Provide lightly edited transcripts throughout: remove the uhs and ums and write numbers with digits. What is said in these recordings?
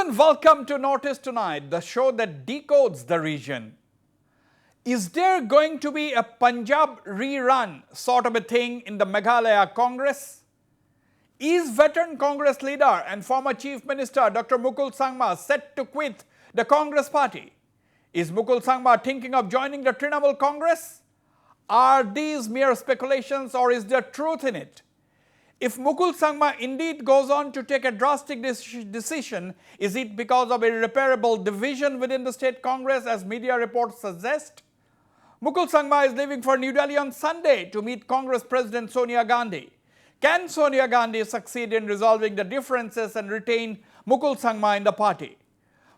and welcome to Notice Tonight, the show that decodes the region. Is there going to be a Punjab rerun sort of a thing in the Meghalaya Congress? Is veteran Congress leader and former Chief Minister Dr. Mukul Sangma set to quit the Congress party? Is Mukul Sangma thinking of joining the Trinamool Congress? Are these mere speculations or is there truth in it? If Mukul Sangma indeed goes on to take a drastic decision, is it because of irreparable division within the state Congress as media reports suggest? Mukul Sangma is leaving for New Delhi on Sunday to meet Congress President Sonia Gandhi. Can Sonia Gandhi succeed in resolving the differences and retain Mukul Sangma in the party?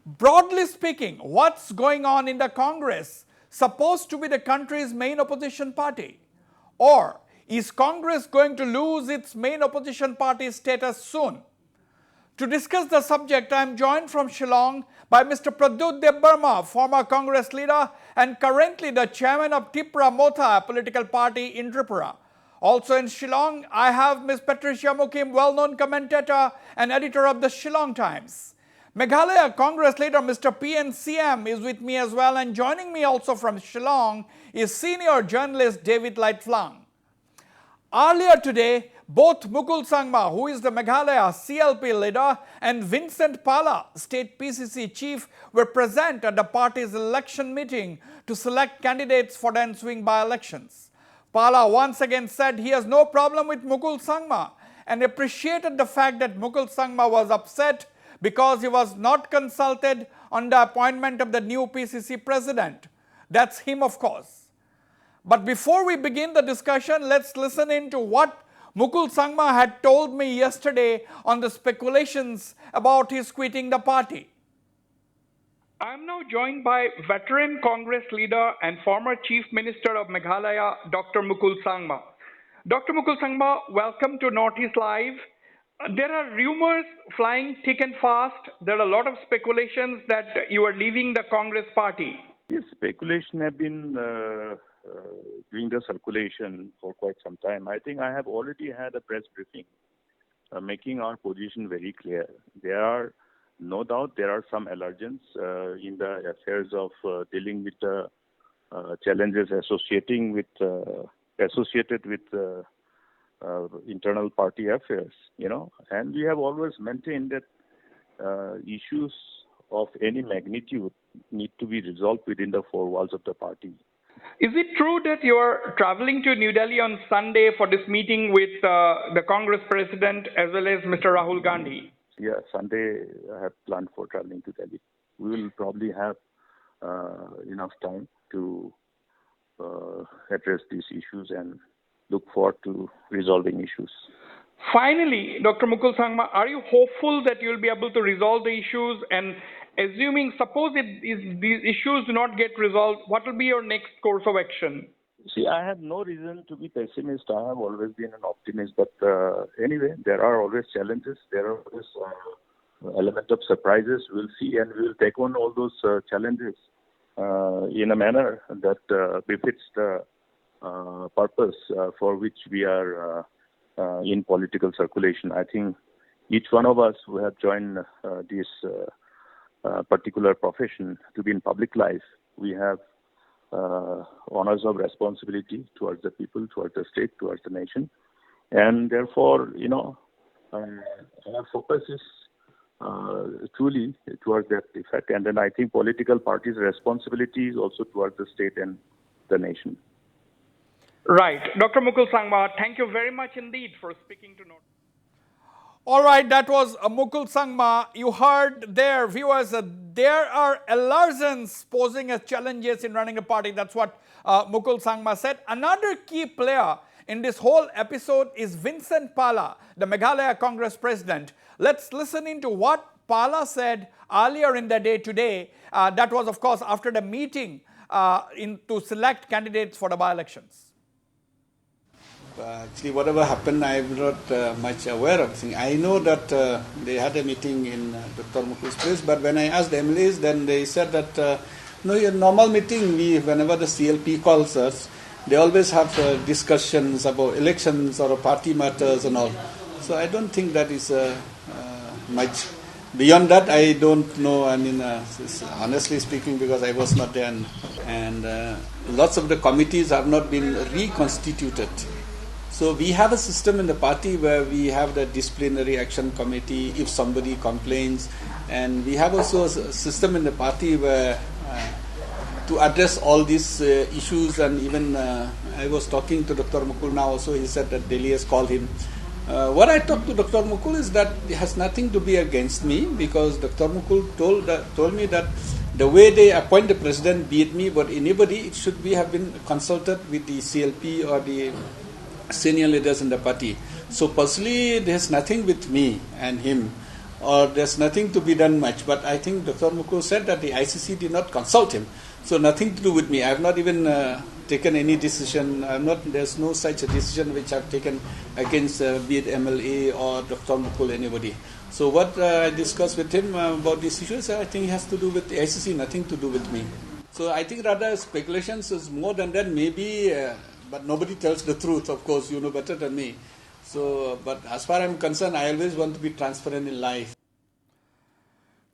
Broadly speaking, what's going on in the Congress supposed to be the country's main opposition party? Or is Congress going to lose its main opposition party status soon? To discuss the subject, I am joined from Shillong by Mr. Pradyot Barma, former Congress leader and currently the chairman of TIPRA Motha political party in Tripura. Also in Shillong, I have Ms. Patricia Mukhim, well-known commentator and editor of the Shillong Times. Meghalaya Congress leader Mr. P.N. Syiem is with me as well, and joining me also from Shillong is senior journalist David Laitphlang. Earlier today, both Mukul Sangma, who is the Meghalaya CLP leader, and Vincent Pala, state PCC chief, were present at the party's election meeting to select candidates for the ensuing by-elections. Pala once again said he has no problem with Mukul Sangma and appreciated the fact that Mukul Sangma was upset because he was not consulted on the appointment of the new PCC president. That's him, of course. But before we begin the discussion, let's listen in to what Mukul Sangma had told me yesterday on the speculations about his quitting the party. I am now joined by veteran Congress leader and former Chief Minister of Meghalaya, Dr. Mukul Sangma. Dr. Mukul Sangma, welcome to Northeast Live. There are rumors flying thick and fast. There are a lot of speculations that you are leaving the Congress party. Yes, speculation have been doing the circulation for quite some time. I think I have already had a press briefing making our position very clear. There are no doubt there are some allergens in the affairs of dealing with the challenges associated with internal party affairs, and we have always maintained that issues of any magnitude need to be resolved within the four walls of the party. Is it true that you are traveling to New Delhi on Sunday for this meeting with the Congress President as well as Mr. Rahul Gandhi? Yeah, Sunday I have planned for traveling to Delhi. We will probably have enough time to address these issues and look forward to resolving issues. Finally, Dr. Mukul Sangma, are you hopeful that you will be able to resolve the issues? And assuming, suppose these issues do not get resolved, what will be your next course of action? See, I have no reason to be pessimist. I have always been an optimist. But anyway, there are always challenges. There are always element of surprises. We'll see, and we'll take on all those challenges in a manner that befits the purpose for which we are in political circulation. I think each one of us who have joined this particular profession to be in public life, we have honors of responsibility towards the people, towards the state, towards the nation. And therefore, our focus is truly towards that effect. And then I think political parties' responsibility is also towards the state and the nation. Right. Dr. Mukul Sangma, thank you very much indeed for speaking to Notice. All right, that was Mukul Sangma. You heard there, viewers, there are allergens posing as challenges in running a party. That's what Mukul Sangma said. Another key player in this whole episode is Vincent Pala, the Meghalaya Congress president. Let's listen into what Pala said earlier in the day today. That was, of course, after the meeting to select candidates for the by-elections. Actually, whatever happened, I'm not much aware of. I know that they had a meeting in Dr. Mukul's place, but when I asked the MLAs, then they said that, a normal meeting, whenever the CLP calls us, they always have discussions about elections or party matters and all. So I don't think that is much Beyond that, I don't know. I mean, honestly speaking, because I was not there, and lots of the committees have not been reconstituted. So we have a system in the party where we have the disciplinary action committee if somebody complains, and we have also a system in the party where to address all these issues. And even I was talking to Dr. Mukul now also. He said that Delhi has called him. What I talked to Dr. Mukul is that it has nothing to be against me, because Dr. Mukul told me that the way they appoint the president, be it me but anybody, it should have been consulted with the CLP or the senior leaders in the party. So personally, there's nothing with me and him, or there's nothing to be done much. But I think Dr. Mukul said that the ICC did not consult him, so nothing to do with me. I have not even taken any decision. There's no such a decision which I've taken against be it MLA or Dr. Mukul, anybody. So what I discussed with him about these issues, I think it has to do with the ICC, nothing to do with me. So I think rather speculations is more than that, maybe. But nobody tells the truth, of course, you know better than me. So, but as far as I'm concerned, I always want to be transparent in life.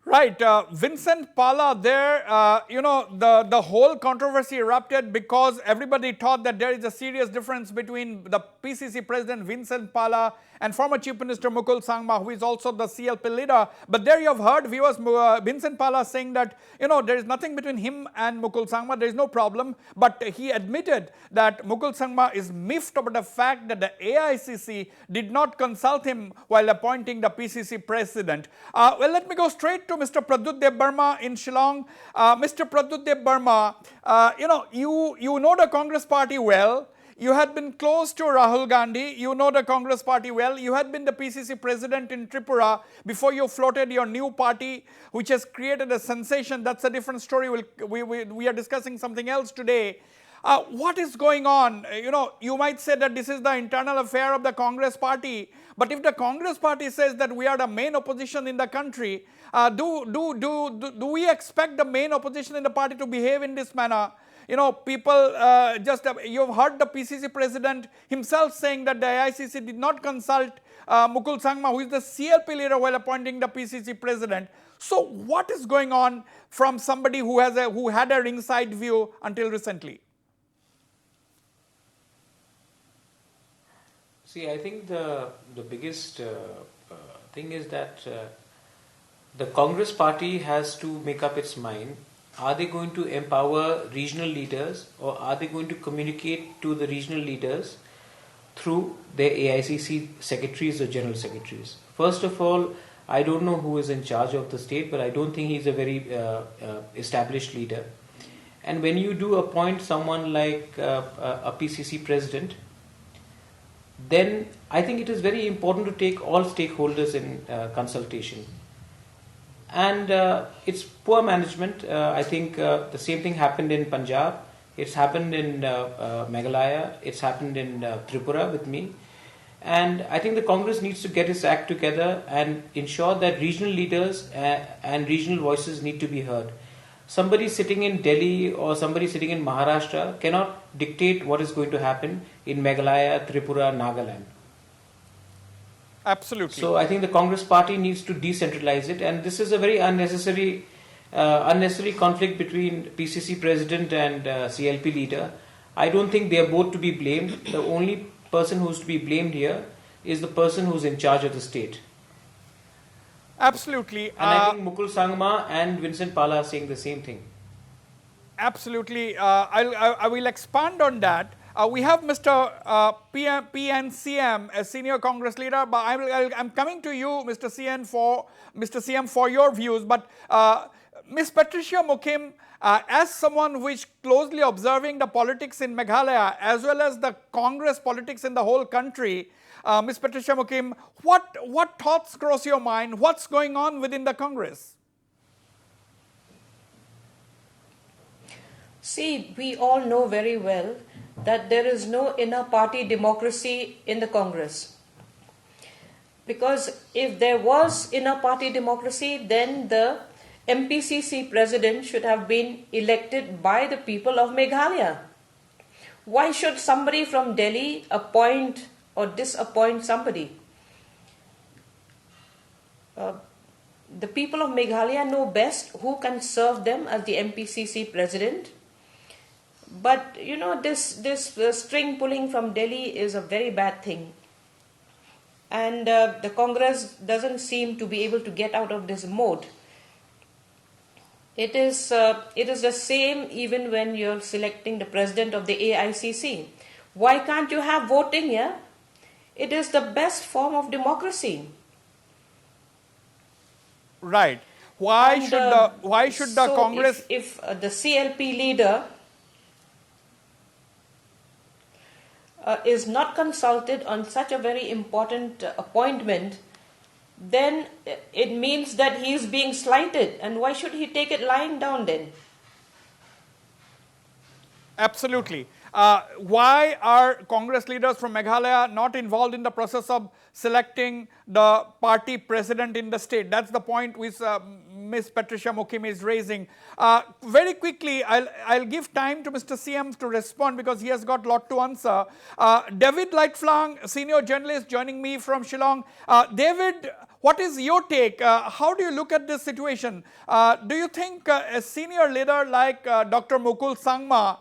Right, Vincent Pala there, the whole controversy erupted because everybody thought that there is a serious difference between the PCC president Vincent Pala and former Chief Minister Mukul Sangma, who is also the CLP leader. But there you have heard viewers, Vincent Pala saying that, there is nothing between him and Mukul Sangma, there is no problem. But he admitted that Mukul Sangma is miffed about the fact that the AICC did not consult him while appointing the PCC president. Well, let me go straight to Mr. Pradyot Barma in Shillong. Mr. Pradyot Barma, you know the Congress party well. You had been close to Rahul Gandhi. You know the Congress party well. You had been the PCC president in Tripura before you floated your new party, which has created a sensation. That's a different story. We are discussing something else today. What is going on? You might say that this is the internal affair of the Congress party. But if the Congress party says that we are the main opposition in the country, do we expect the main opposition in the party to behave in this manner? People you've heard the PCC president himself saying that the AICC did not consult Mukul Sangma, who is the CLP leader, while appointing the PCC president. So what is going on from somebody who had a ringside view until recently? See, I think the biggest thing is that the Congress party has to make up its mind. Are they going to empower regional leaders, or are they going to communicate to the regional leaders through their AICC secretaries or general secretaries? First of all, I don't know who is in charge of the state, but I don't think he's a very established leader. And when you do appoint someone like a PCC president, then I think it is very important to take all stakeholders in consultation. And it's poor management. I think the same thing happened in Punjab. It's happened in Meghalaya. It's happened in Tripura with me. And I think the Congress needs to get its act together and ensure that regional leaders and regional voices need to be heard. Somebody sitting in Delhi or somebody sitting in Maharashtra cannot dictate what is going to happen in Meghalaya, Tripura, Nagaland. Absolutely. So I think the Congress party needs to decentralize it, and this is a very unnecessary conflict between PCC president and CLP leader. I don't think they are both to be blamed. The only person who is to be blamed here is the person who is in charge of the state. Absolutely. And I think Mukul Sangma and Vincent Pala are saying the same thing. Absolutely. I will expand on that. We have Mr. PN Syiem, a senior Congress leader, but I'm coming to you, Mr. Syiem, for your views. But Ms. Patricia Mukhim, as someone who is closely observing the politics in Meghalaya as well as the Congress politics in the whole country, Ms. Patricia Mukhim, what thoughts cross your mind? What's going on within the Congress? See, we all know very well that there is no inner party democracy in the Congress. Because if there was inner party democracy, then the MPCC president should have been elected by the people of Meghalaya. Why should somebody from Delhi appoint or disappoint somebody? the people of Meghalaya know best who can serve them as the MPCC president. But this string pulling from Delhi is a very bad thing. And the Congress doesn't seem to be able to get out of this mode. It is the same even when you're selecting the president of the AICC. Why can't you have voting here? It is the best form of democracy. Right. Why should the Congress? If the CLP leader is not consulted on such a very important appointment, then it means that he is being slighted. And why should he take it lying down then? Absolutely. Why are Congress leaders from Meghalaya not involved in the process of selecting the party president in the state? That's the point which Ms. Patricia Mukhim is raising. Very quickly, I'll give time to Mr. Syiem to respond because he has got a lot to answer. David Laitphlang, senior journalist, joining me from Shillong. David, what is your take? How do you look at this situation? Do you think a senior leader like Dr. Mukul Sangma,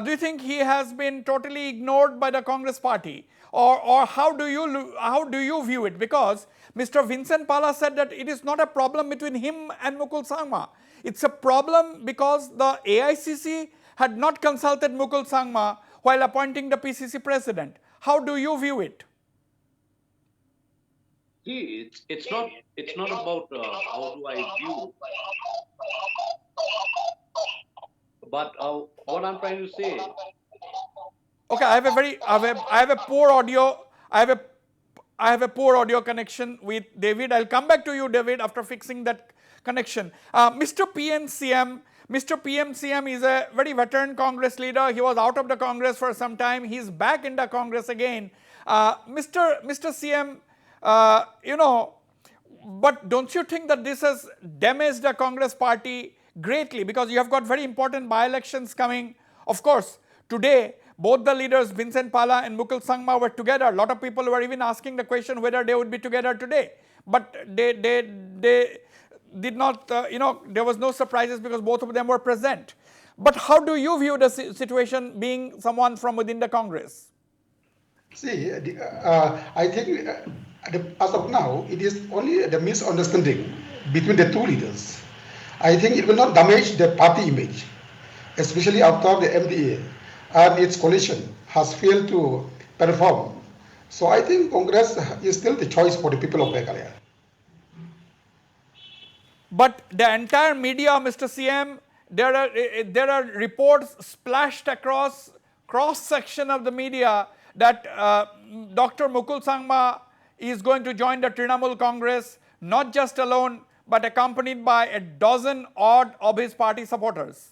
do you think he has been totally ignored by the Congress party? Or how do you view it? Because Mr. Vincent Pala said that it is not a problem between him and Mukul Sangma. It's a problem because the AICC had not consulted Mukul Sangma while appointing the PCC president. How do you view it? See, it's not about how do I view, but what I'm trying to say. Okay, I have a poor audio. I have a poor audio connection with David. I'll come back to you, David, after fixing that connection. Mr. Syiem is a very veteran Congress leader. He was out of the Congress for some time. He's back in the Congress again. Mr. Syiem, but don't you think that this has damaged the Congress party greatly? Because you have got very important by-elections coming. Of course, today, both the leaders, Vincent Pala and Mukul Sangma, were together. A lot of people were even asking the question whether they would be together today. But they did not, there was no surprises because both of them were present. But how do you view the situation being someone from within the Congress? See, I think as of now, it is only the misunderstanding between the two leaders. I think it will not damage the party image, especially after the MDA and its coalition has failed to perform. So I think Congress is still the choice for the people of Meghalaya. But the entire media, Mr. Syiem, there are reports splashed across cross-section of the media that Dr. Mukul Sangma is going to join the Trinamool Congress, not just alone, but accompanied by a dozen odd of his party supporters.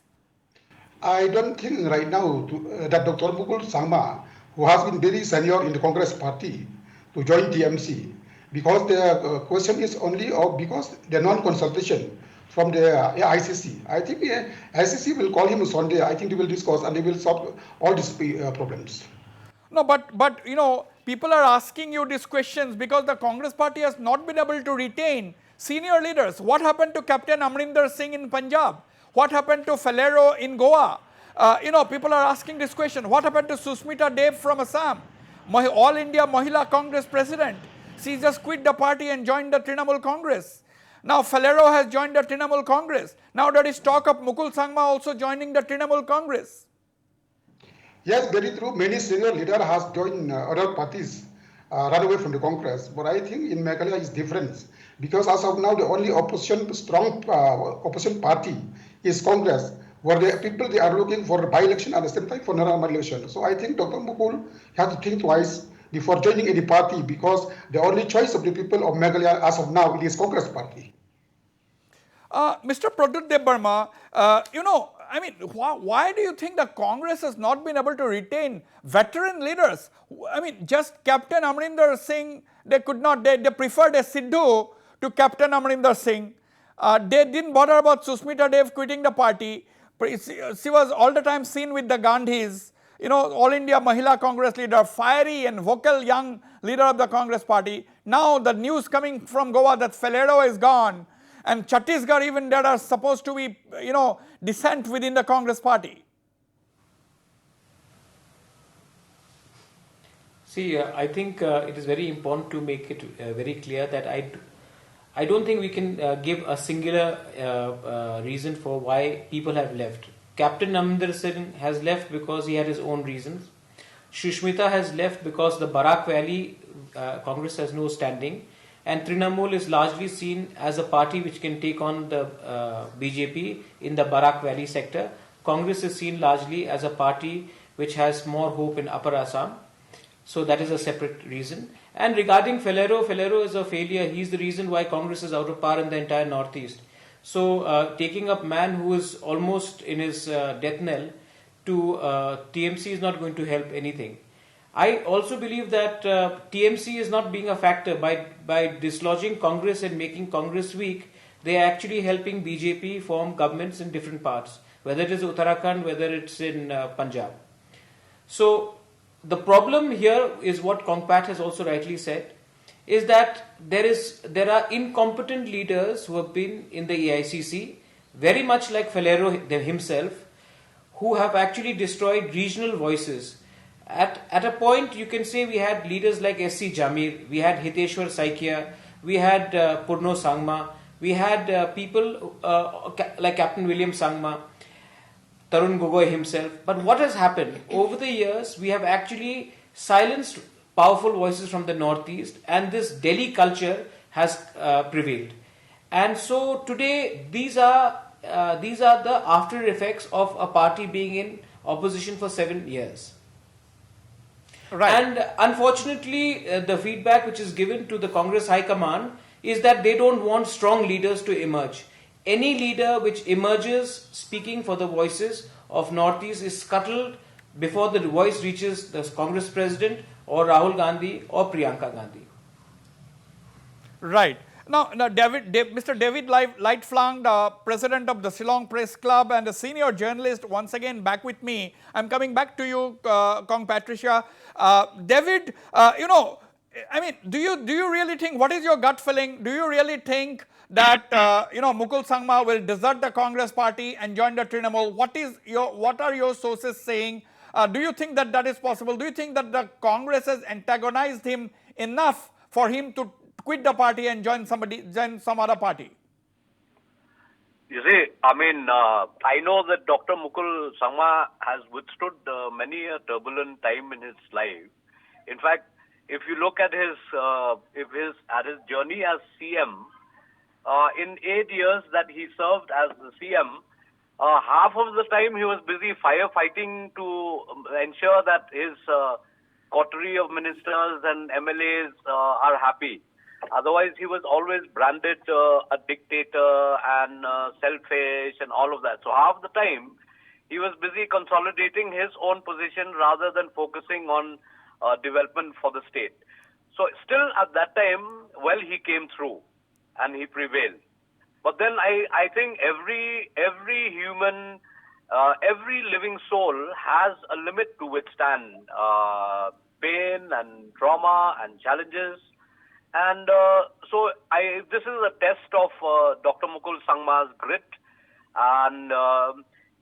I don't think right now that Dr. Mukul Sangma, who has been very senior in the Congress party, to join TMC, because the question is only because the non-consultation from the ICC. I think the ICC will call him Sunday. I think they will discuss and they will solve all these problems. No, but people are asking you these questions because the Congress party has not been able to retain senior leaders. What happened to Captain Amrinder Singh in Punjab? What happened to Falero in Goa? People are asking this question. What happened to Susmita Dev from Assam? All India Mahila Congress president. She just quit the party and joined the Trinamool Congress. Now Falero has joined the Trinamool Congress. Now there is talk of Mukul Sangma also joining the Trinamool Congress. Yes, very true. Many senior leaders have joined other parties, run away from the Congress. But I think in Meghalaya is different. Because as of now, the only strong opposition party is Congress, where the people they are looking for by-election at the same time for normal election. So I think Dr. Mukul has to think twice before joining any party, because the only choice of the people of Meghalaya as of now is Congress party. Mr. Pradyot Barma, why do you think the Congress has not been able to retain veteran leaders? Just Captain Amrinder Singh, they could not, they preferred a Sidhu to Captain Amrinder Singh. They didn't bother about Susmita Dev quitting the party. She was all the time seen with the Gandhis. All India Mahila Congress leader, fiery and vocal young leader of the Congress party. Now the news coming from Goa that Falero is gone And Chhattisgarh, even there are supposed to be, dissent within the Congress party. See, I think it is very important to make it very clear that I don't think we can give a singular reason for why people have left. Captain Amrinder Singh has left because he had his own reasons. Shushmita has left because the Barak Valley Congress has no standing, and Trinamool is largely seen as a party which can take on the BJP in the Barak Valley sector. Congress is seen largely as a party which has more hope in Upper Assam. So that is a separate reason. And regarding Falero is a failure. He's the reason why Congress is out of power in the entire Northeast. So taking up man who is almost in his death knell to TMC is not going to help anything. I also believe that TMC is not being a factor. By dislodging Congress and making Congress weak, they are actually helping BJP form governments in different parts, whether it is Uttarakhand, whether it's in Punjab. So the problem here is what Kongpat has also rightly said, is that there are incompetent leaders who have been in the AICC, very much like Falero himself, who have actually destroyed regional voices. At a point, you can say we had leaders like S.C. Jamir, we had Hiteshwar Saikia, we had Purno Sangma, we had people like Captain William Sangma, Tarun Gogoi himself. But what has happened? Over the years, we have actually silenced powerful voices from the Northeast, and this Delhi culture has prevailed. And so today, these are the after effects of a party being in opposition for 7 years. Right. And unfortunately, the feedback which is given to the Congress High Command is that they don't want strong leaders to emerge. Any leader which emerges speaking for the voices of Northeast is scuttled before the voice reaches the Congress President or Rahul Gandhi or Priyanka Gandhi. Right. Now Mr. David Laitphlang, the president of the Shillong Press Club and a senior journalist, once again back with me. I'm coming back to you, Kong Patricia. David, do you really think, what is your gut feeling? Do you really think that, Mukul Sangma will desert the Congress party and join the Trinamool? What are your sources saying? Do you think that is possible? Do you think that the Congress has antagonized him enough for him to quit the party and join some other party? You see, I know that Dr. Mukul Sangma has withstood many a turbulent time in his life. In fact, if you look at his journey as Syiem, in 8 years that he served as the Syiem, half of the time he was busy firefighting to ensure that his coterie of ministers and MLAs are happy. Otherwise, he was always branded a dictator and selfish and all of that. So half the time, he was busy consolidating his own position rather than focusing on development for the state. So still at that time, well, he came through and he prevailed. But then I think every human, every living soul has a limit to withstand pain and trauma and challenges. And so this is a test of Dr. Mukul Sangma's grit. And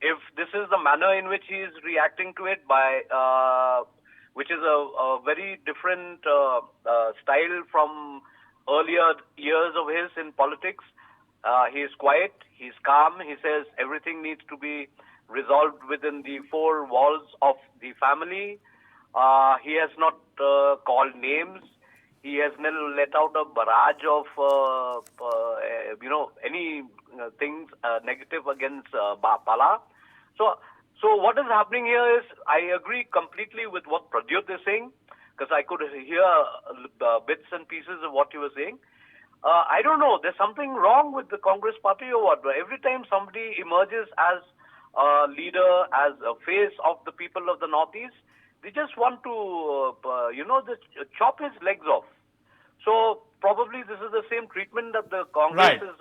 if this is the manner in which he is reacting to it, which is a very different style from earlier years of his in politics, he is quiet, he's calm, he says everything needs to be resolved within the four walls of the family. He has not called names. He has never let out a barrage of, any things negative against Bala. So what is happening here is, I agree completely with what Pradyot is saying, because I could hear bits and pieces of what he was saying. I don't know, there's something wrong with the Congress party or what. Every time somebody emerges as a leader, as a face of the people of the Northeast, they just want to, chop his legs off. So probably this is the same treatment that the Congress is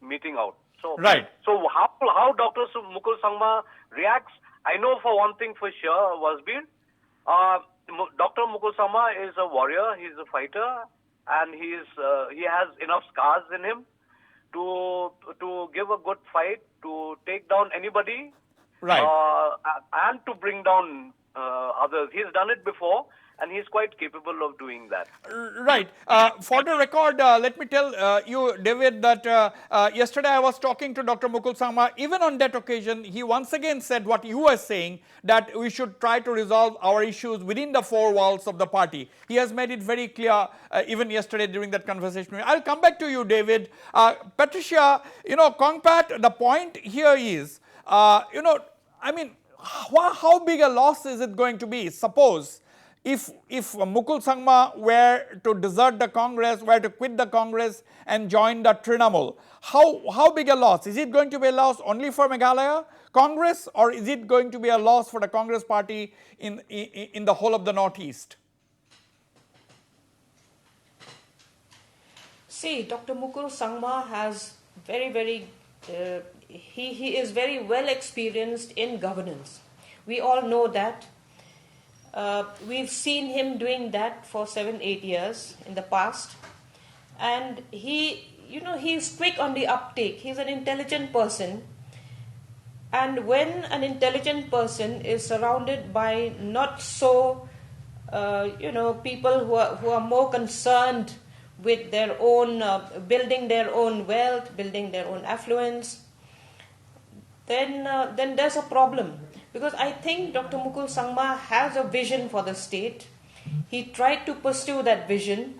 meting out. So, So how Dr. Mukul Sangma reacts, I know for one thing for sure, Wasbir, Dr. Mukul Sangma is a warrior, he's a fighter, and he has enough scars in him. to give a good fight, to take down anybody, Right. and to bring down others. He's done it before, and he's quite capable of doing that. Right. For the record, let me tell you, David, that yesterday I was talking to Dr. Mukul Sangma. Even on that occasion, he once again said what you were saying, that we should try to resolve our issues within the four walls of the party. He has made it very clear even yesterday during that conversation. I'll come back to you, David. Patricia, Kongpat, the point here is, I mean, how big a loss is it going to be? Suppose if Mukul Sangma were to desert the Congress, were to quit the Congress and join the Trinamool, how big a loss? Is it going to be a loss only for Meghalaya Congress, or is it going to be a loss for the Congress party in the whole of the Northeast? See, Dr. Mukul Sangma has he is very well experienced in governance. We all know that. We've seen him doing that for 7-8 years in the past. And he's quick on the uptake. He's an intelligent person. And when an intelligent person is surrounded by not so, people who are more concerned with their own, building their own wealth, building their own affluence, then there's a problem. Because I think Dr. Mukul Sangma has a vision for the state. He tried to pursue that vision.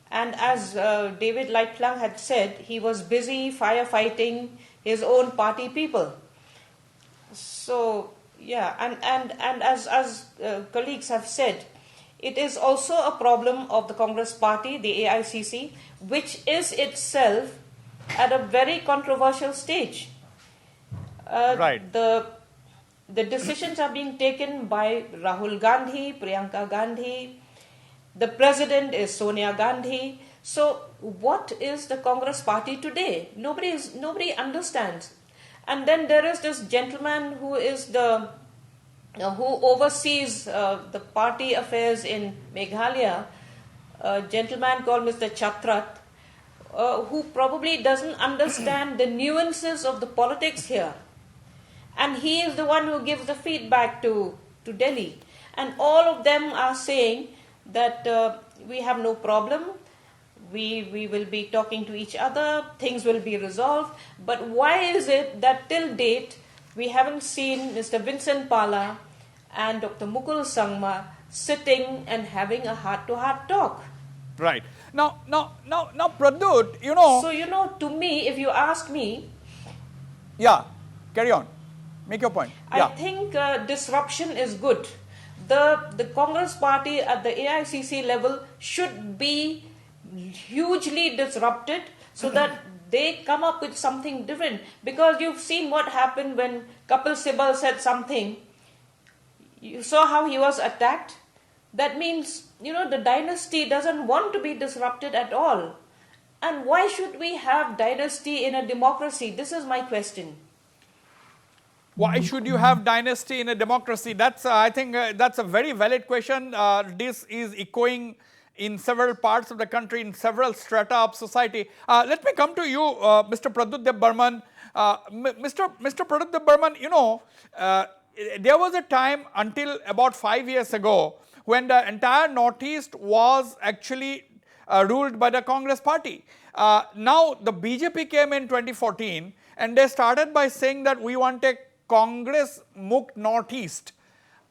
And as David Laitphlang had said, he was busy firefighting his own party people. So, yeah, and as colleagues have said, it is also a problem of the Congress party, the AICC, which is itself at a very controversial stage. Right. The decisions are being taken by Rahul Gandhi, Priyanka Gandhi. The president is Sonia Gandhi. So what is the Congress party today? Nobody understands. And then there is this gentleman who is who oversees the party affairs in Meghalaya, a gentleman called Mr. Chatrat, who probably doesn't understand the nuances of the politics here. And he is the one who gives the feedback to Delhi. And all of them are saying that we have no problem, we will be talking to each other, things will be resolved. But why is it that till date we haven't seen Mr. Vincent Pala and Dr. Mukul Sangma sitting and having a heart-to-heart talk? Right. Now, Pradyot, So, to me, if you ask me... Yeah, carry on. Make your point. I think disruption is good. The Congress party at the AICC level should be hugely disrupted so that they come up with something different. Because you've seen what happened when Kapil Sibal said something. You saw how he was attacked. That means, the dynasty doesn't want to be disrupted at all. And why should we have dynasty in a democracy? This is my question. Why should you have dynasty in a democracy? I think that's a very valid question. This is echoing in several parts of the country, in several strata of society. Let me come to you, Mr. Pradyot Burman. Mr. Pradyot Burman, there was a time until about 5 years ago when the entire Northeast was actually ruled by the Congress party. Now, the BJP came in 2014 and they started by saying that we want a Congress Mukt Northeast,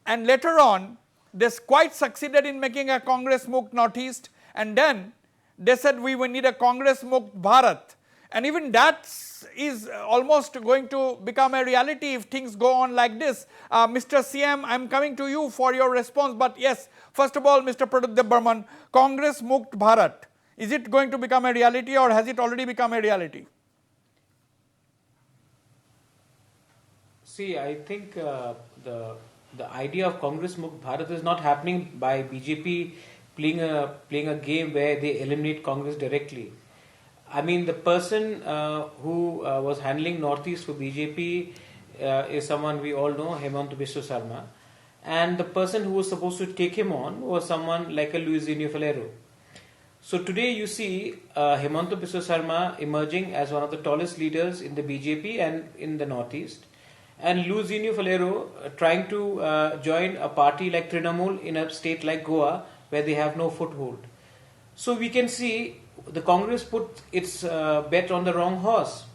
and later on they quite succeeded in making a Congress Mukt Northeast, and then they said we will need a Congress Mukt Bharat, and even that is almost going to become a reality if things go on like this. Mr. Syiem, I am coming to you for your response, but yes, first of all, Mr. Pradyot Burman, Congress Mukt Bharat, is it going to become a reality or has it already become a reality? See, I think the idea of Congress Mukt Bharat is not happening by BJP playing a game where they eliminate Congress directly. I mean, the person who was handling Northeast for BJP is someone we all know, Hemant Biswa Sarma, and the person who was supposed to take him on was someone like a Luisinho Falero. So today you see Hemanta Biswa Sarma emerging as one of the tallest leaders in the BJP and in the Northeast, and Luizinho Falero trying to join a party like Trinamool in a state like Goa where they have no foothold. So we can see the Congress put its bet on the wrong horse.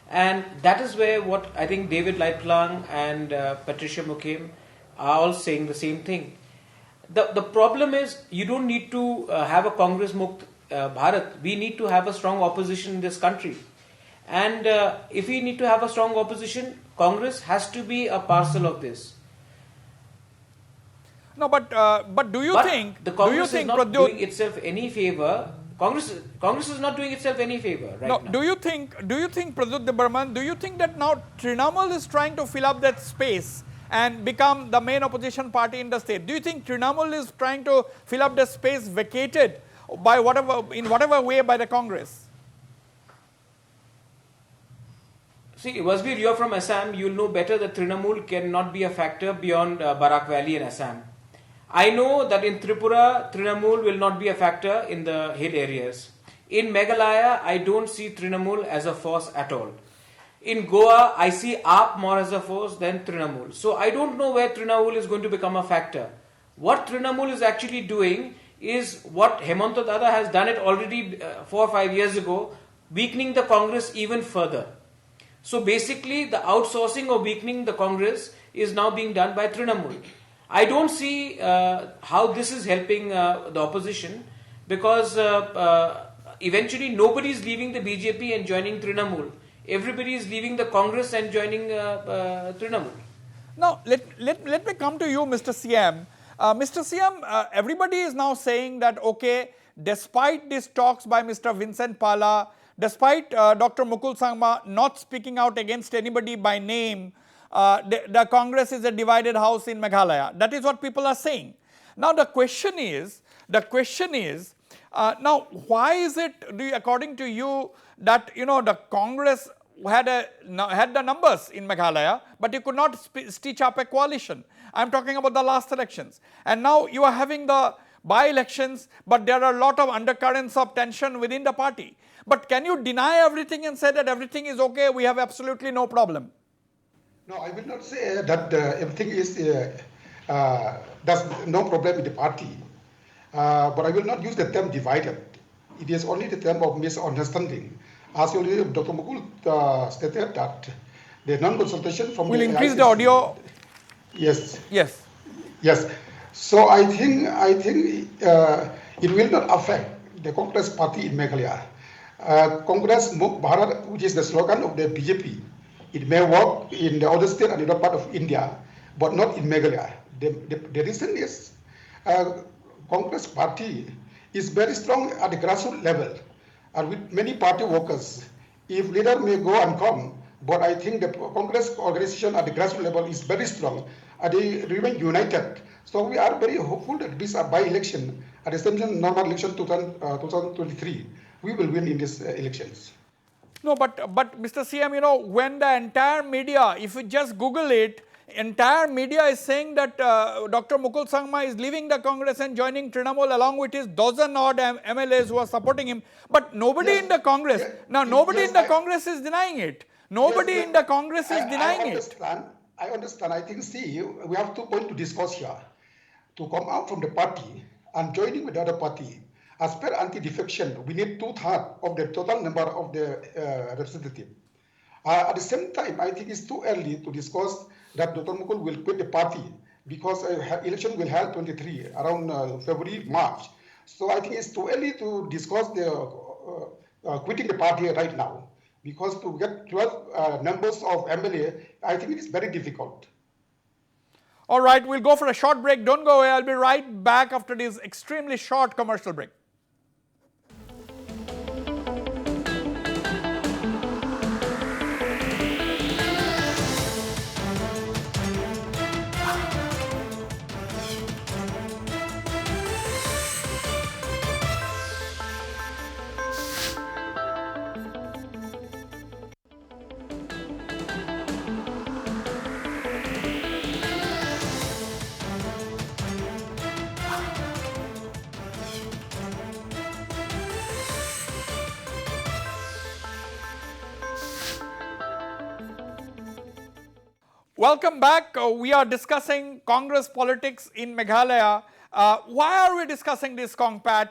And that is where what I think David Laitphlang and Patricia Mukhim are all saying the same thing. The problem is you don't need to have a Congress Mukt Bharat. We need to have a strong opposition in this country. And if we need to have a strong opposition, Congress has to be a parcel of this. No, but do you think the Congress is not Pradyot, doing itself any favor? Congress is not doing itself any favor right now. Do you think Pradyot de Burman, do you think that now Trinamool is trying to fill up that space and become the main opposition party in the state? Do you think Trinamool is trying to fill up the space vacated by in whatever way by the Congress? See, Wasbir, you're from Assam. You'll know better that Trinamool cannot be a factor beyond Barak Valley and Assam. I know that in Tripura, Trinamool will not be a factor in the hill areas. In Meghalaya, I don't see Trinamool as a force at all. In Goa, I see AAP more as a force than Trinamool. So I don't know where Trinamool is going to become a factor. What Trinamool is actually doing is what Hemanta Dada has done it already 4 or 5 years ago, weakening the Congress even further. So basically, the outsourcing or weakening the Congress is now being done by Trinamool. I don't see how this is helping the opposition, because eventually nobody is leaving the BJP and joining Trinamool. Everybody is leaving the Congress and joining Trinamool. Now, let me come to you, Mr. Syiem. Mr. Syiem, everybody is now saying that, okay, despite these talks by Mr. Vincent Pala, despite Dr. Mukul Sangma not speaking out against anybody by name, the Congress is a divided house in Meghalaya. That is what people are saying. Now the question is, now why is it, according to you, that the Congress had the numbers in Meghalaya, but you could not stitch up a coalition? I am talking about the last elections, and now you are having the by-elections, but there are a lot of undercurrents of tension within the party. But can you deny everything and say that everything is okay, we have absolutely no problem? No, I will not say that everything is, there's no problem with the party. But I will not use the term divided. It is only the term of misunderstanding. As already Dr. Mukul stated that the non-consultation from We'll increase the audio. Yes. Yes. Yes. So I think it will not affect the Congress party in Meghalaya. Congress Muk Bharat, which is the slogan of the BJP, it may work in the other state and in other part of India, but not in Meghalaya. The reason is Congress party is very strong at the grassroots level, and with many party workers. If leader may go and come, but I think the Congress organization at the grassroots level is very strong, and they remain united. So we are very hopeful that this by-election, at the same time normal election 2023, we will win in these elections. No, but Mr. Syiem, when the entire media, if you just Google it, entire media is saying that Dr. Mukul Sangma is leaving the Congress and joining Trinamool along with his dozen odd MLAs who are supporting him. But nobody in the Congress, nobody in the Congress is denying it. Nobody in the Congress is denying it. I understand. I think, see, we have 2 points to discuss here. To come out from the party and joining with the other party. As per anti-defection, we need 2/3 of the total number of the representatives. At the same time, I think it's too early to discuss that Dr. Mukul will quit the party, because election will held 23 around February, March. So I think it's too early to discuss the quitting the party right now, because to get 12 numbers of MLA, I think it is very difficult. All right, we'll go for a short break. Don't go away. I'll be right back after this extremely short commercial break. Welcome back. We are discussing Congress politics in Meghalaya. Why are we discussing this, Kongpat?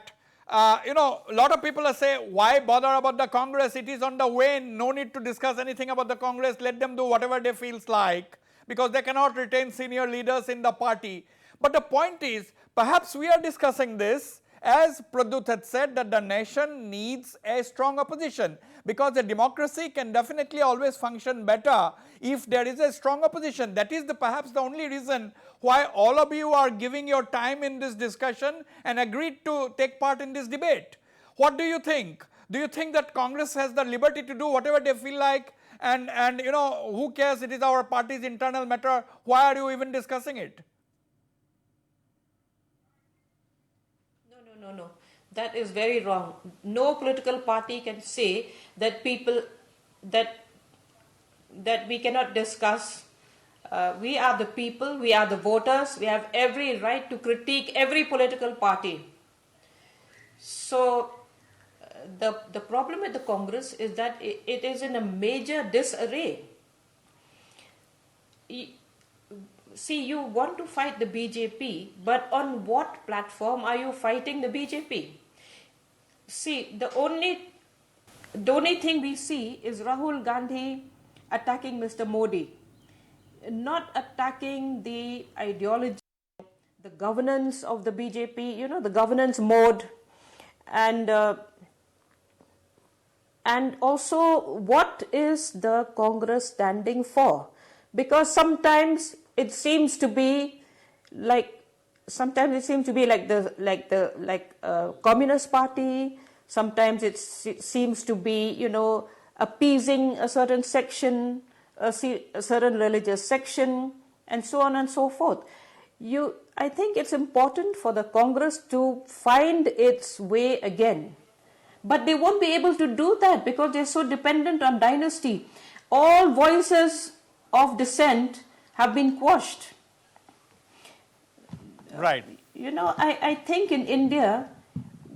A lot of people are saying, why bother about the Congress? It is on the wane. No need to discuss anything about the Congress. Let them do whatever they feels like, because they cannot retain senior leaders in the party. But the point is, perhaps we are discussing this, as Pradyot had said, that the nation needs a strong opposition, because a democracy can definitely always function better if there is a strong opposition. That is perhaps the only reason why all of you are giving your time in this discussion and agreed to take part in this debate. What do you think? Do you think that Congress has the liberty to do whatever they feel like, and who cares, it is our party's internal matter? Why are you even discussing it? No. That is very wrong. No political party can say that that we cannot discuss. We are the people, we are the voters, we have every right to critique every political party. So the problem with the Congress is that it is in a major disarray. See, you want to fight the BJP, but on what platform are you fighting the BJP? See, the only thing we see is Rahul Gandhi attacking Mr. Modi, not attacking the ideology, the governance of the BJP, the governance mode, and also what is the Congress standing for? Because sometimes it seems to be like the Communist Party. Sometimes it seems to be appeasing a certain section, a certain religious section, and so on and so forth. I think it's important for the Congress to find its way again, but they won't be able to do that because they're so dependent on dynasty. All voices of dissent have been quashed. Right. I think in India,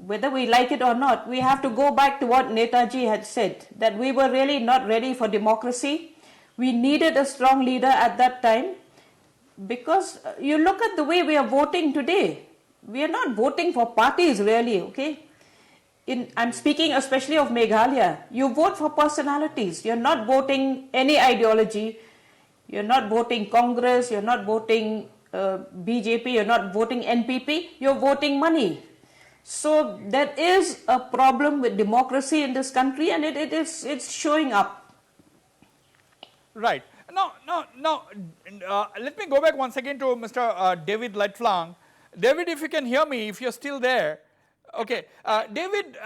whether we like it or not, we have to go back to what Netaji had said, that we were really not ready for democracy. We needed a strong leader at that time, because you look at the way we are voting today. We are not voting for parties really, okay? I'm speaking especially of Meghalaya. You vote for personalities. You're not voting any ideology. You're not voting Congress, you're not voting BJP, you're not voting NPP, you're voting money. So there is a problem with democracy in this country, and it's showing up. Right. No. Let me go back once again to Mr. David Laitphlang. David, if you can hear me, if you're still there. Okay. David,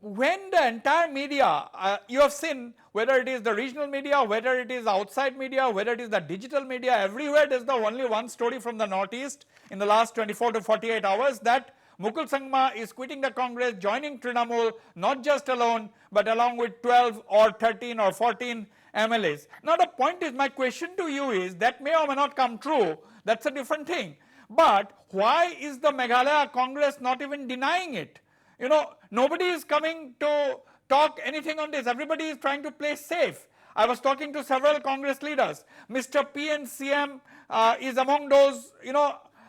when the entire media, you have seen, whether it is the regional media, whether it is outside media, whether it is the digital media, everywhere there's the only one story from the Northeast in the last 24 to 48 hours that Mukul Sangma is quitting the Congress, joining Trinamool, not just alone, but along with 12 or 13 or 14 MLAs. Now the point is, my question to you is, that may or may not come true, that's a different thing. But why is the Meghalaya Congress not even denying it? Nobody is coming to talk anything on this. Everybody is trying to play safe. I was talking to several Congress leaders. Mr. P and Syiem is among those,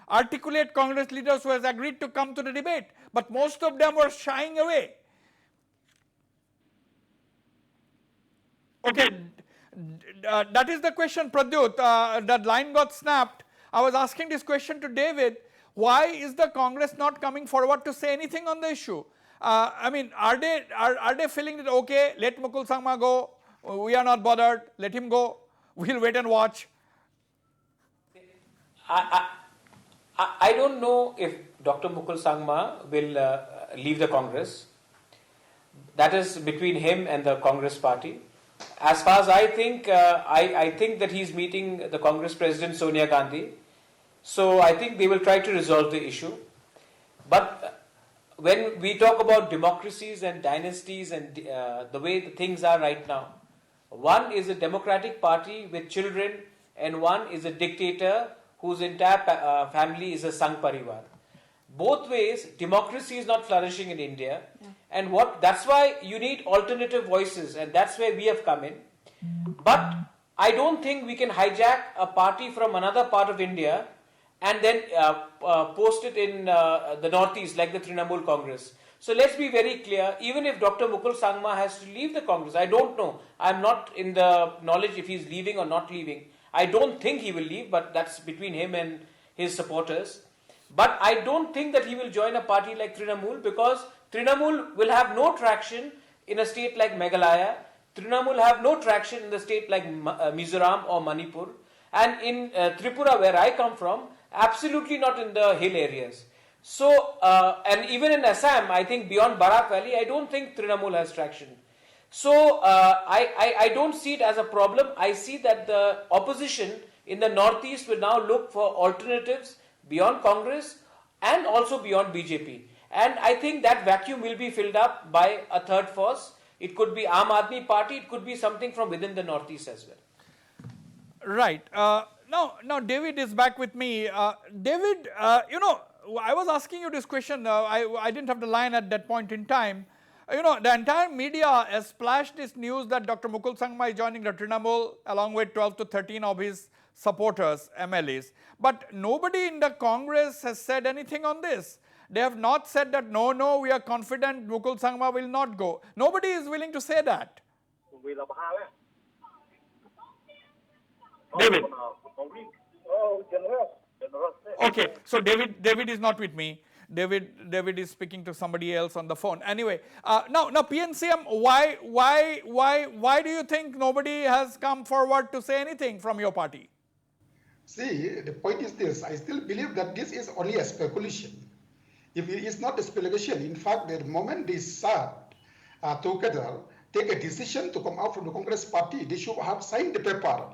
articulate Congress leaders who has agreed to come to the debate. But most of them were shying away. Okay, that is the question, Pradyot. That line got snapped. I was asking this question to David. Why is the Congress not coming forward to say anything on the issue? Are they feeling that, okay, let Mukul Sangma go, we are not bothered, let him go, we'll wait and watch? I don't know if Dr. Mukul Sangma will leave the Congress. That is between him and the Congress party. As far as I think that he's meeting the Congress President Sonia Gandhi. So I think they will try to resolve the issue. But when we talk about democracies and dynasties and the way the things are right now, one is a democratic party with children and one is a dictator whose entire family is a Sangh Parivar. Both ways, democracy is not flourishing in India, and that's why you need alternative voices, and that's where we have come in. But I don't think we can hijack a party from another part of India and then post it in the northeast like the Trinamool Congress. So let's be very clear, even if Dr. Mukul Sangma has to leave the Congress, I don't know. I'm not in the knowledge if he's leaving or not leaving. I don't think he will leave, but that's between him and his supporters. But I don't think that he will join a party like Trinamool, because Trinamool will have no traction in a state like Meghalaya. Trinamool have no traction in the state like Mizoram or Manipur. And in Tripura, where I come from, absolutely not in the hill areas. So, and even in Assam, I think beyond Barak Valley, I don't think Trinamool has traction. So, I don't see it as a problem. I see that the opposition in the northeast will now look for alternatives beyond Congress and also beyond BJP. And I think that vacuum will be filled up by a third force. It could be Aam Aadmi Party, it could be something from within the northeast as well. Right. Now David is back with me. David, I was asking you this question. I didn't have the line at that point in time. The entire media has splashed this news that Dr. Mukul Sangma is joining the Trinamool along with 12 to 13 of his supporters, MLAs. But nobody in the Congress has said anything on this. They have not said that, no, we are confident Mukul Sangma will not go. Nobody is willing to say that. David. Okay, so David is not with me. David is speaking to somebody else on the phone. Anyway, now PNCM, why do you think nobody has come forward to say anything from your party? See, the point is this. I still believe that this is only a speculation. If it is not a speculation, in fact, the moment they sat together, take a decision to come out from the Congress party, they should have signed the paper,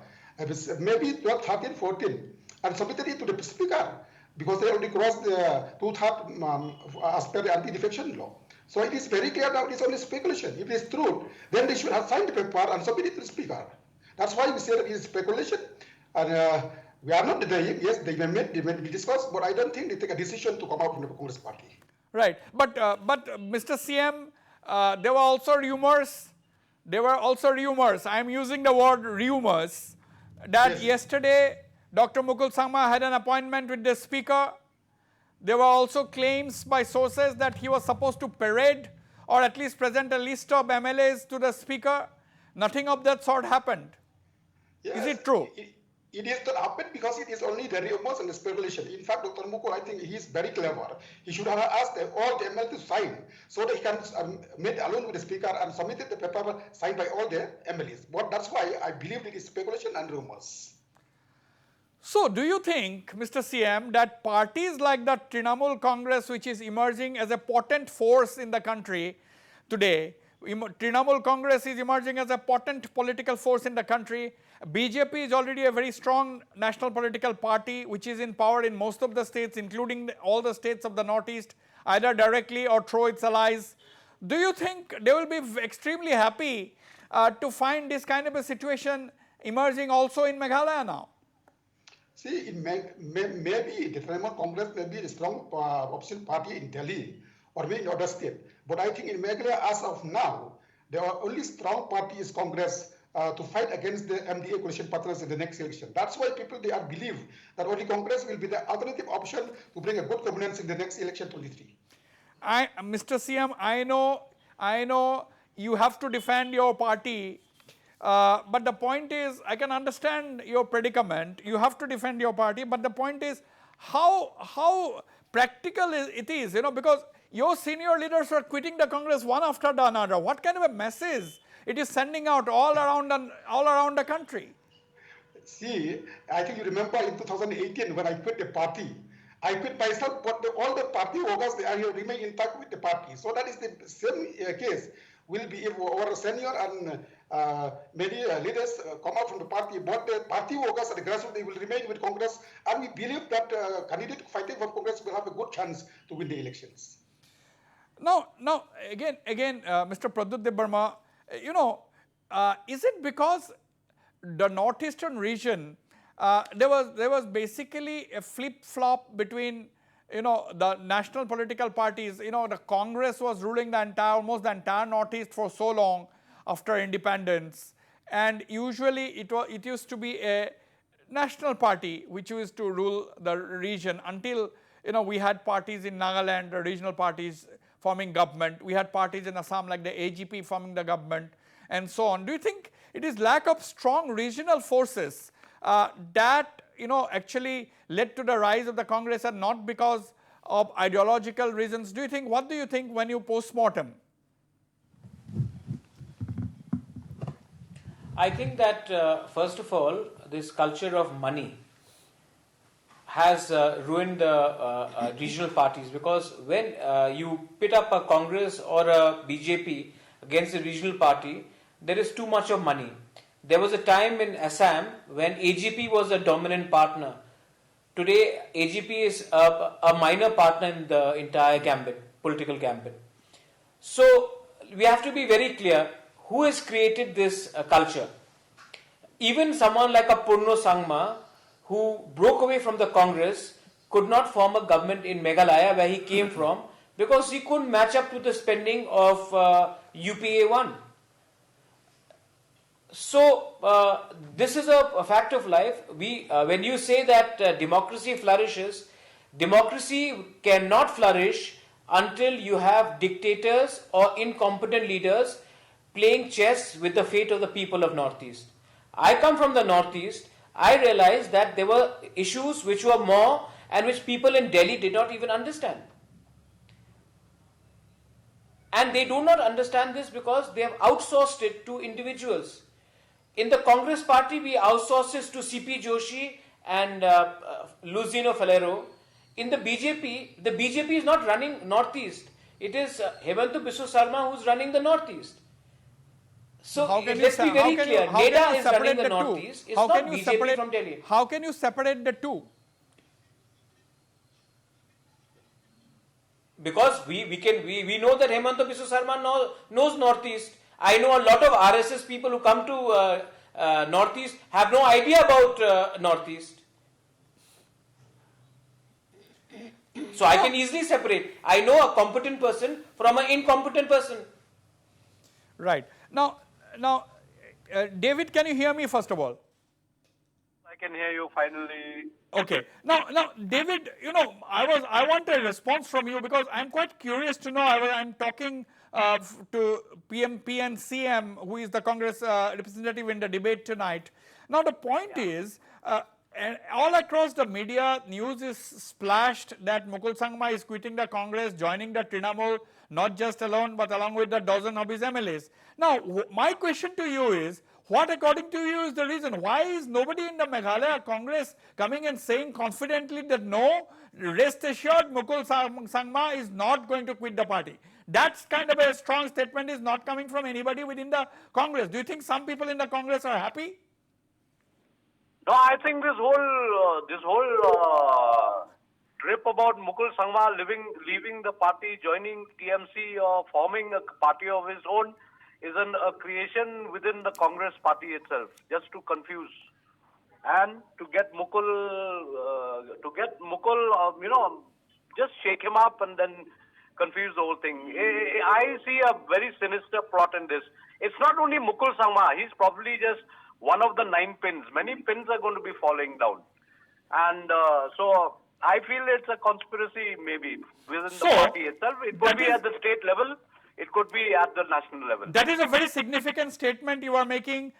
maybe 12, 13, 14, and submitted it to the speaker, because they already crossed the two-thirds as per the anti-defection law. So it is very clear now it is only speculation. If it is true, then they should have signed the paper and submitted it to the speaker. That's why we say that it is speculation. And we are not denying, yes, they may be discussed, but I don't think they take a decision to come out from the Congress party. Right, but Mr. Syiem, there were also rumors. I am using the word rumors that yesterday Dr. Mukul Sangma had an appointment with the speaker. There were also claims by sources that he was supposed to parade or at least present a list of MLAs to the speaker. Nothing of that sort happened. Yes, is it true? It is not happened because it is only the rumors and the speculation. In fact, Dr. Mukul, I think he is very clever. He should have asked all the MLAs to sign so that he can meet alone with the speaker and submitted the paper signed by all the MLAs. But that's why I believe it is speculation and rumors. So, do you think, Mr. Syiem, that parties like the Trinamool Congress, which is emerging as a potent force in the country today, Trinamool Congress is emerging as a potent political force in the country. BJP is already a very strong national political party which is in power in most of the states, including all the states of the Northeast, either directly or through its allies. Do you think they will be extremely happy to find this kind of a situation emerging also in Meghalaya now? See, maybe the Trinamool Congress may be the strong opposition party in Delhi or maybe in other state. But I think in Meghalaya, as of now, the only strong party is Congress to fight against the MDA coalition partners in the next election. That's why people they believe that only Congress will be the alternative option to bring a good governance in the next election 23. Mr. Syiem, I know you have to defend your party, but the point is, I can understand your predicament. You have to defend your party, but the point is how practical it is, because your senior leaders are quitting the Congress one after the another. What kind of a message it is sending out all around the country? See, I think you remember in 2018 when I quit the party. I quit myself, but all the party workers they remain intact with the party. So that is the same case. Will be if our senior and many leaders come out from the party, but the party workers at the grassroots they will remain with Congress, and we believe that candidate fighting for Congress will have a good chance to win the elections. Now, again, Mr. Pradyot Barma, is it because the northeastern region there was basically a flip-flop between the national political parties? The Congress was ruling almost the entire northeast for so long after independence, and usually it used to be a national party which used to rule the region until we had parties in Nagaland, regional parties forming government. We had parties in Assam like the AGP forming the government and so on. Do you think it is lack of strong regional forces that actually led to the rise of the Congress and not because of ideological reasons? What do you think when you post-mortem? I think that first of all, this culture of money has ruined the regional parties, because when you pit up a Congress or a BJP against a regional party, there is too much of money. There was a time in Assam when AGP was a dominant partner. Today, AGP is a minor partner in the entire gambit, political gambit. So, we have to be very clear who has created this culture. Even someone like a Mukul Sangma, who broke away from the Congress, could not form a government in Meghalaya where he came from, because he couldn't match up to the spending of UPA 1. So, this is a fact of life. When you say that democracy flourishes, democracy cannot flourish until you have dictators or incompetent leaders playing chess with the fate of the people of Northeast. I come from the Northeast. I realized that there were issues which were more and which people in Delhi did not even understand. And they do not understand this because they have outsourced it to individuals. In the Congress party, we outsource this to CP Joshi and Luzino Falero. In the BJP is not running Northeast. It is Hemantu Biswa Sarma who is running the Northeast. So let's be very clear. NEDA is running the Northeast. It's not BJP from Delhi. How can you separate the two? Because we know that Hemantu Biswa Sarma knows Northeast. I know a lot of RSS people who come to Northeast have no idea about Northeast. So I can easily separate. I know a competent person from an incompetent person. Right. Now, David, can you hear me first of all? I can hear you finally. Okay. Now, David, I want a response from you because I'm quite curious to know. I'm talking to PMP and Syiem, who is the Congress representative in the debate tonight. Now, the point is, and all across the media, news is splashed that Mukul Sangma is quitting the Congress, joining the Trinamool, not just alone, but along with a dozen of his MLAs. Now, my question to you is, what according to you is the reason? Why is nobody in the Meghalaya Congress coming and saying confidently that no, rest assured Mukul Sangma is not going to quit the party? That's kind of a strong statement is not coming from anybody within the Congress. Do you think some people in the Congress are happy? No, I think this whole trip about Mukul Sangma leaving the party, joining TMC or forming a party of his own is a creation within the Congress party itself, just to confuse and to get Mukul, just shake him up and then confuse the whole thing. I see a very sinister plot in this. It's not only Mukul Sangma, he's probably just one of the 9 pins. Many pins are going to be falling down. And so I feel it's a conspiracy maybe within the party itself. It could be at the state level. It could be at the national level. That is a very significant statement you are making,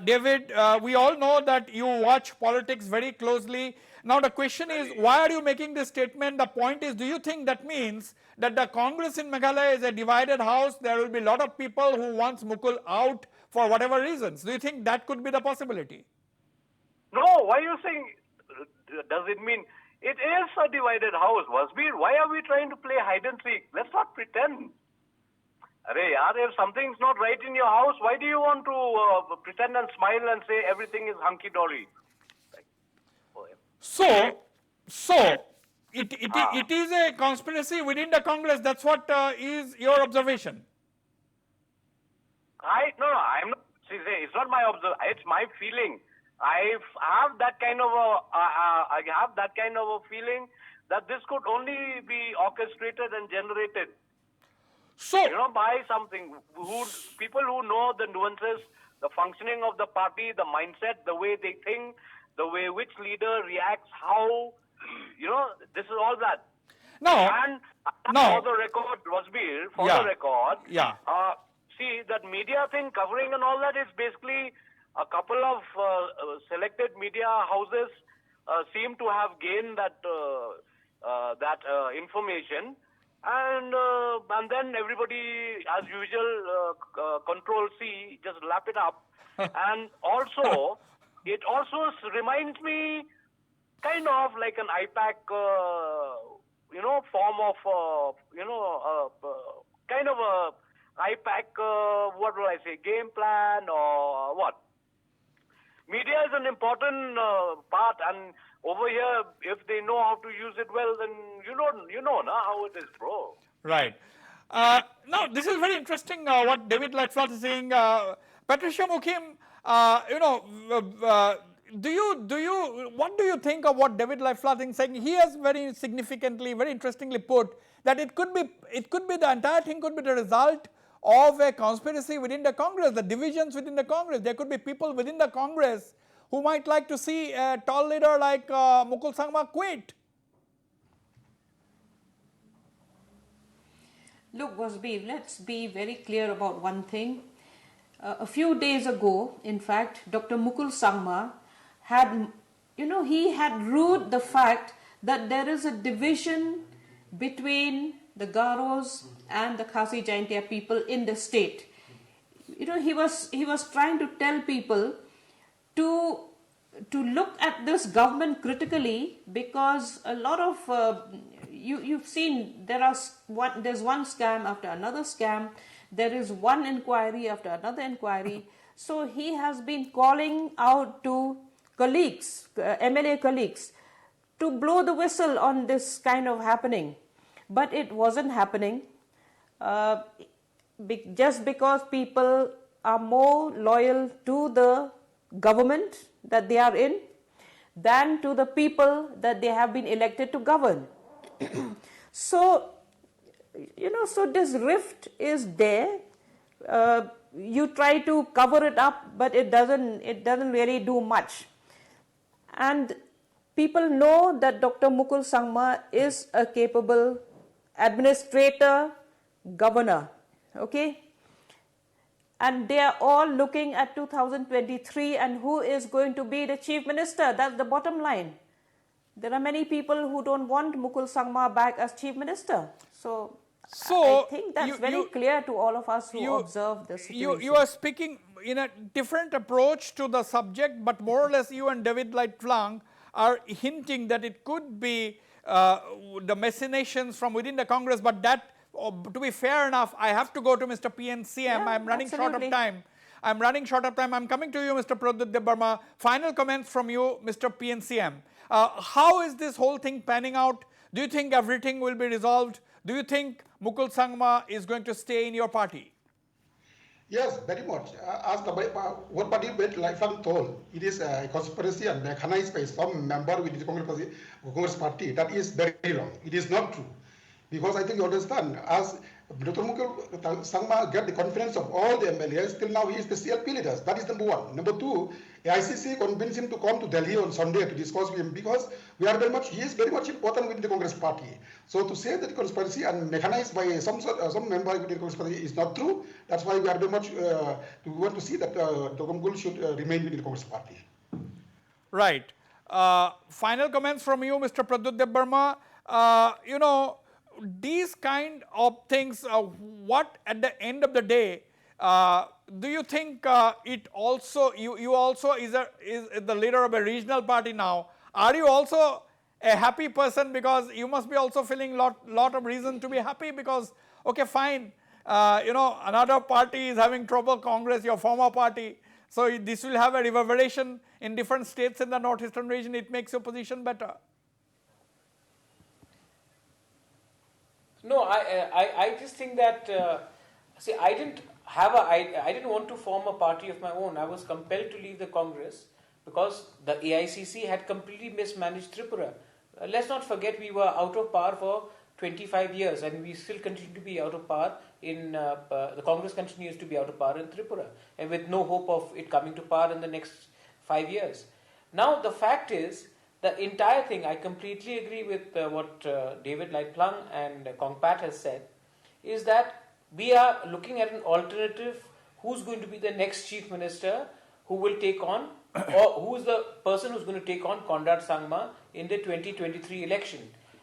David. We all know that you watch politics very closely. Now the question is, why are you making this statement? The point is, do you think that means that the Congress in Meghalaya is a divided house? There will be a lot of people who wants Mukul out for whatever reasons. Do you think that could be the possibility? No, why are you saying, does it mean, it is a divided house, Wasbir. Why are we trying to play hide and seek? Let's not pretend. If something's not right in your house, why do you want to pretend and smile and say everything is hunky-dory? So it is a conspiracy within the Congress. That's what is your observation. I'm not. See, it's not my observation. It's my feeling. I have that kind of a feeling that this could only be orchestrated and generated. So by something people who know the nuances the functioning of the party, the mindset, the way they think, the way which leader reacts, how, this is all that. No. And No. for the record, Wasbir, for Yeah. the record, Yeah. see, that media thing covering and all that is basically a couple of selected media houses seem to have gained that information, and then everybody, as usual, Control C, just lap it up. And also, it also reminds me kind of like an IPAC, form of, kind of a IPAC, what will I say, game plan or what? Media is an important part, and over here, if they know how to use it well, then you know how it is, bro. Right. Now, this is very interesting what David Laitphlang is saying. Patricia, Mukhim, what do you think of what David Laitphlang is saying? He has very significantly, very interestingly put that it could be the entire thing could be the result of a conspiracy within the Congress, the divisions within the Congress. There could be people within the Congress who might like to see a tall leader like Mukul Sangma quit. Look, Wasbir, let's be very clear about one thing. A few days ago, in fact, Dr. Mukul Sangma had, he had ruled the fact that there is a division between the Garos and the Khasi Jaintia people in the state. He was trying to tell people to look at this government critically, because a lot of you've seen there's one scam after another scam. There is one inquiry after another inquiry. So he has been calling out to colleagues, MLA colleagues, to blow the whistle on this kind of happening. But it wasn't happening just because people are more loyal to the government that they are in than to the people that they have been elected to govern. So this rift is there. You try to cover it up, but it doesn't really do much. And people know that Dr. Mukul Sangma is a capable administrator, governor, okay? And they are all looking at 2023 and who is going to be the chief minister. That's the bottom line. There are many people who don't want Mukul Sangma back as chief minister. So I think that's very clear to all of us who observe the situation. You are speaking in a different approach to the subject, but more or less you and David Laitphlang are hinting that it could be the machinations from within the Congress, but that, to be fair enough, I have to go to Mr. PNCM. Yeah, I'm running absolutely. short of time. I'm coming to you, Mr. Pradyot Barma. Final comments from you, Mr. PNCM. How is this whole thing panning out? Do you think everything will be resolved? Do you think Mukul Sangma is going to stay in your party? Yes, very much. As what David Laitphlang told, it is a conspiracy and mechanized by some member within the Congress party. That is very wrong. It is not true. Because I think you understand, as Dr. Mukul Sangma get the confidence of all the MLAs, till now he is the CLP leader. That is number one. Number two, ICC convinced him to come to Delhi on Sunday to discuss with him, because he is very much important within the Congress party. So to say that conspiracy and mechanized by some member within the Congress party is not true. That's why we are very much we want to see that Dr. Mukul should remain within the Congress party. Right. Final comments from you, Mr. Pradyot Barma. These kind of things, what at the end of the day, do you think it also, you also is the leader of a regional party now, are you also a happy person, because you must be also feeling lot of reason to be happy, because okay fine, another party is having trouble, Congress, your former party, so this will have a reverberation in different states in the northeastern region, it makes your position better. No, I just think that, I didn't want to form a party of my own. I was compelled to leave the Congress because the AICC had completely mismanaged Tripura. Let's not forget we were out of power for 25 years and we still continue to be out of power in, the Congress continues to be out of power in Tripura and with no hope of it coming to power in the next 5 years. Now the fact is, the entire thing, I completely agree with what David Laitphlang and Kongpat has said, is that we are looking at an alternative. Who's going to be the next chief minister who will take on, or who is the person who's going to take on Conrad Sangma in the 2023 election.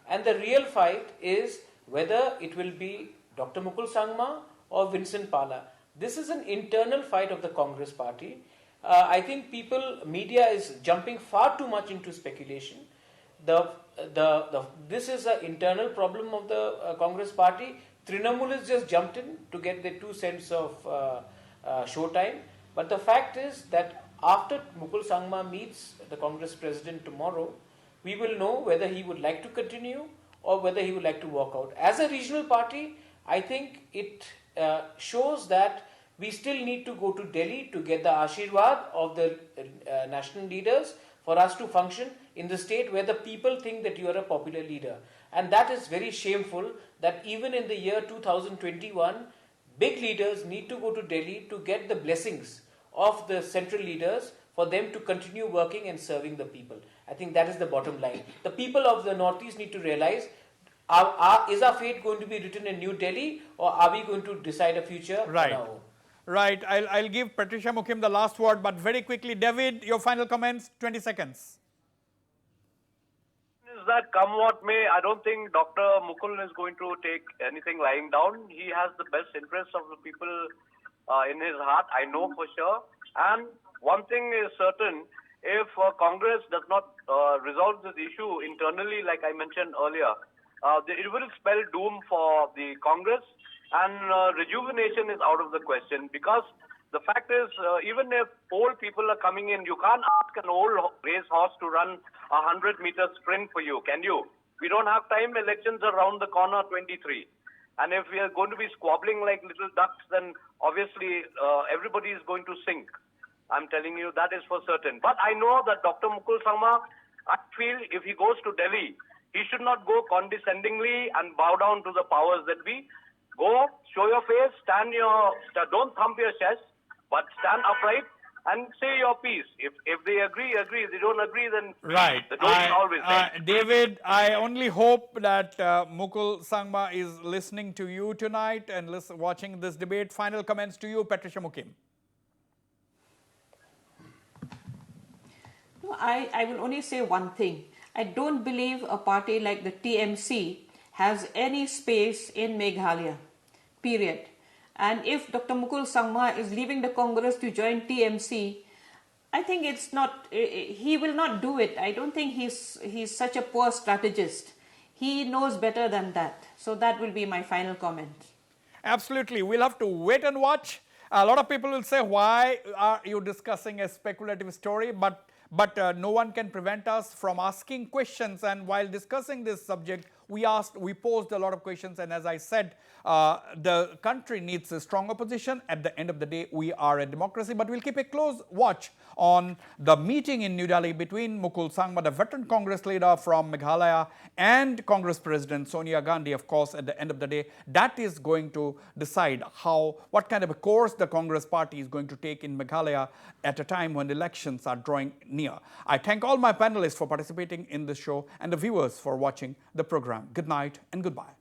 And the real fight is whether it will be Dr. Mukul Sangma or Vincent Pala. This is an internal fight of the Congress party. I think media is jumping far too much into speculation. This is an internal problem of the Congress party. Trinamool has just jumped in to get the 2 cents of showtime. But the fact is that after Mukul Sangma meets the Congress president tomorrow, we will know whether he would like to continue or whether he would like to walk out. As a regional party, I think it shows that we still need to go to Delhi to get the Ashirwad of the national leaders for us to function in the state where the people think that you are a popular leader. And that is very shameful that even in the year 2021, big leaders need to go to Delhi to get the blessings of the central leaders for them to continue working and serving the people. I think that is the bottom line. The people of the Northeast need to realize, is our fate going to be written in New Delhi, or are we going to decide a future on our own? Right. I'll give Patricia, Mukhim the last word, but very quickly, David, your final comments, 20 seconds. Is that come what may, I don't think Dr. Mukul is going to take anything lying down. He has the best interests of the people in his heart, I know for sure. And one thing is certain, if Congress does not resolve this issue internally, like I mentioned earlier, it will spell doom for the Congress, and rejuvenation is out of the question, because the fact is, even if old people are coming in, you can't ask an old race horse to run a 100-meter sprint for you, can you? We don't have time. Elections are around the corner, 23. And if we are going to be squabbling like little ducks, then obviously everybody is going to sink. I'm telling you, that is for certain. But I know that Dr. Mukul Sangma, I feel if he goes to Delhi, he should not go condescendingly and bow down to the powers that be. Go, show your face, don't thump your chest, but stand upright and say your piece. If they agree. If they don't agree, then right. The door is always there. David, I only hope that Mukul Sangma is listening to you tonight and watching this debate. Final comments to you, Patricia Mukhim. No, I will only say one thing. I don't believe a party like the TMC has any space in Meghalaya, period. And if Dr. Mukul Sangma is leaving the Congress to join TMC, I think it's not, he will not do it. I don't think he's such a poor strategist. He knows better than that. So that will be my final comment. Absolutely. We'll have to wait and watch. A lot of people will say, why are you discussing a speculative story? But no one can prevent us from asking questions. And while discussing this subject, we posed a lot of questions. And as I said, the country needs a strong opposition. At the end of the day, we are a democracy. But we'll keep a close watch on the meeting in New Delhi between Mukul Sangma, the veteran Congress leader from Meghalaya, and Congress President Sonia Gandhi. Of course, at the end of the day, that is going to decide what kind of a course the Congress party is going to take in Meghalaya at a time when elections are drawing near. I thank all my panelists for participating in this show and the viewers for watching the program. Good night and goodbye.